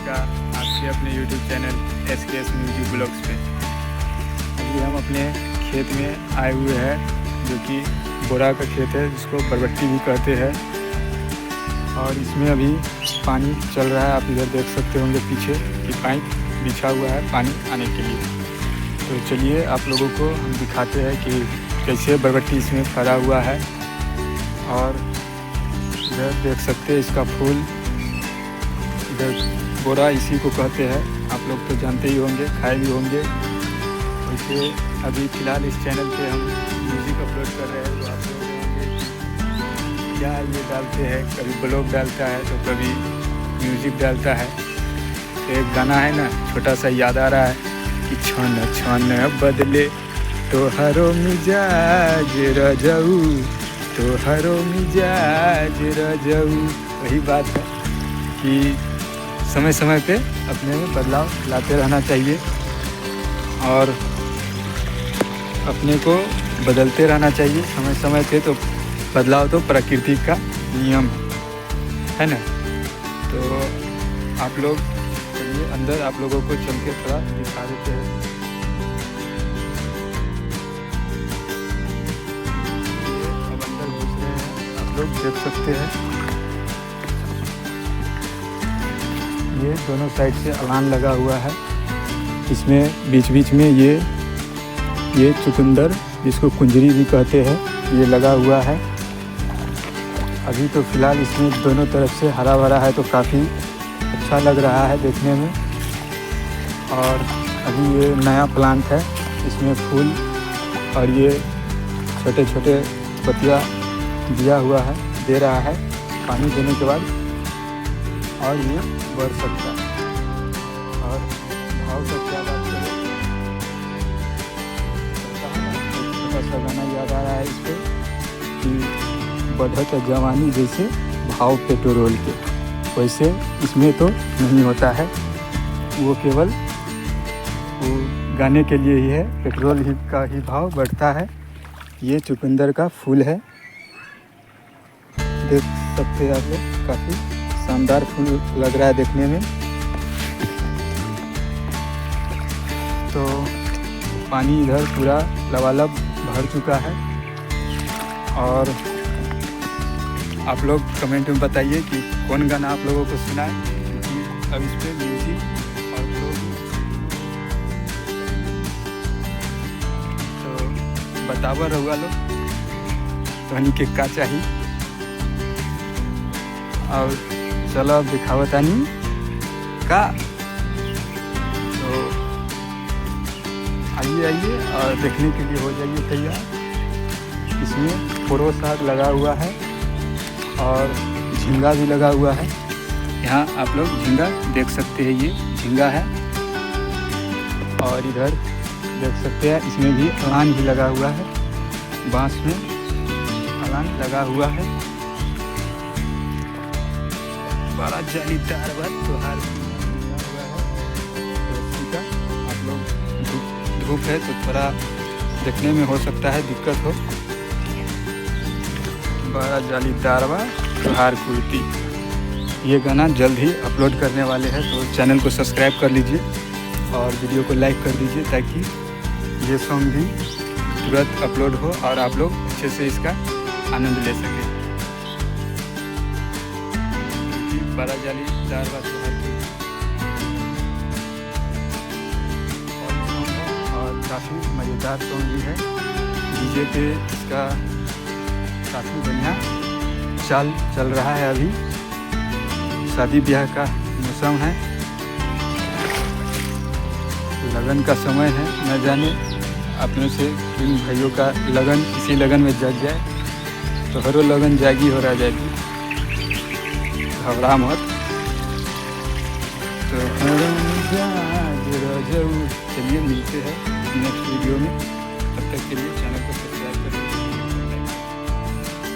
का आपके अपने YouTube channel SKS music blogs पे। अभी हम अपने खेत में आए हुए हैं जो कि बोरा का खेत है जिसको बरबट्टी भी कहते हैं, और इसमें अभी पानी चल रहा है। आप इधर देख सकते होंगे पीछे कि पाइप बिछा हुआ है पानी आने के लिए। तो चलिए आप लोगों को हम दिखाते हैं कि कैसे बरबट्टी इसमें फरा हुआ है। और इधर देख सकते हैं इसका फूल, इधर बोरा इसी को कहते हैं। आप लोग तो जानते ही होंगे, खाए भी होंगे। वैसे अभी फ़िलहाल इस चैनल पे हम म्यूज़िक अपलोड कर रहे हैं, तो आप लोग होंगे क्या ये डालते हैं, कभी ब्लॉग डालता है तो कभी म्यूज़िक डालता है। तो एक गाना है ना, छोटा सा याद आ रहा है कि छन छन बदले तोहरो मिजाज रजऊ, तोहरो मिजाज रजऊ। वही बात है कि समय समय पे अपने में बदलाव लाते रहना चाहिए और अपने को बदलते रहना चाहिए समय समय पे। तो बदलाव तो प्रकृति का नियम है ना। तो आप लोग चलिए अंदर आप लोगों को चल के थोड़ा दिखा देते हैं। अब अंदर घुस रहे हैं, आप लोग देख सकते हैं। ये दोनों साइड से अलान लगा हुआ है। इसमें बीच बीच में ये चुकंदर जिसको कुंजरी भी कहते हैं, ये लगा हुआ है। अभी तो फ़िलहाल इसमें दोनों तरफ से हरा भरा है, तो काफ़ी अच्छा लग रहा है देखने में। और अभी ये नया प्लांट है, इसमें फूल और ये छोटे छोटे पत्तियाँ दिया हुआ है, दे रहा है पानी देने के बाद, और ये बढ़ सकता है। और भाव का क्या बात करें, छोटा सा गाना याद आ रहा है इस पर कि बढ़त जवानी जैसे भाव पेट्रोल के, वैसे इसमें तो नहीं होता है। वो केवल वो गाने के लिए ही है, पेट्रोल ही का ही भाव बढ़ता है। ये चुकंदर का फूल है, देख सकते हैं आप लोग, काफ़ी शानदार फूल लग रहा है देखने में। तो पानी इधर पूरा लबालब भर चुका है। और आप लोग कमेंट में बताइए कि कौन गाना आप लोगों को सुना है, क्योंकि अब इस पर म्यूजिक और लोग तो बतावर रहुआ लोग तो के का चाहिए। और चलो अब दिखावतानी का, तो आइए और देखने के लिए हो जाइए तैयार। इसमें पोरो साग लगा हुआ है और झींगा भी लगा हुआ है। यहाँ आप लोग झींगा देख सकते हैं, ये झींगा है। और इधर देख सकते हैं इसमें भी अलान भी लगा हुआ है, बांस में अलान लगा हुआ है। बड़ा जालीदार बात त्योहार हुआ है। आप लोग धूप है तो थोड़ा देखने में हो सकता है दिक्कत हो। बड़ा जालीदार बा त्योहार कुर्ती। ये गाना जल्द ही अपलोड करने वाले हैं, तो चैनल को सब्सक्राइब कर लीजिए और वीडियो को लाइक कर दीजिए ताकि ये सॉन्ग भी तुरंत अपलोड हो और आप लोग अच्छे से इसका आनंद ले सकें। बड़ा जालीदार बा त्योहार और काफ़ी मज़ेदार सॉन्ग भी है। डीजे पे इसका काफ़ी बढ़िया चाल चल रहा है। अभी शादी ब्याह का मौसम है, लगन का समय है। न जाने अपनों से किन भाइयों का लगन इसी लगन में जग जाए, तो हरो लगन जागी हो रहा जाएगी, घबरा मत। तो चलिए मिलते हैं नेक्स्ट वीडियो में, तब तक के लिए चैनल को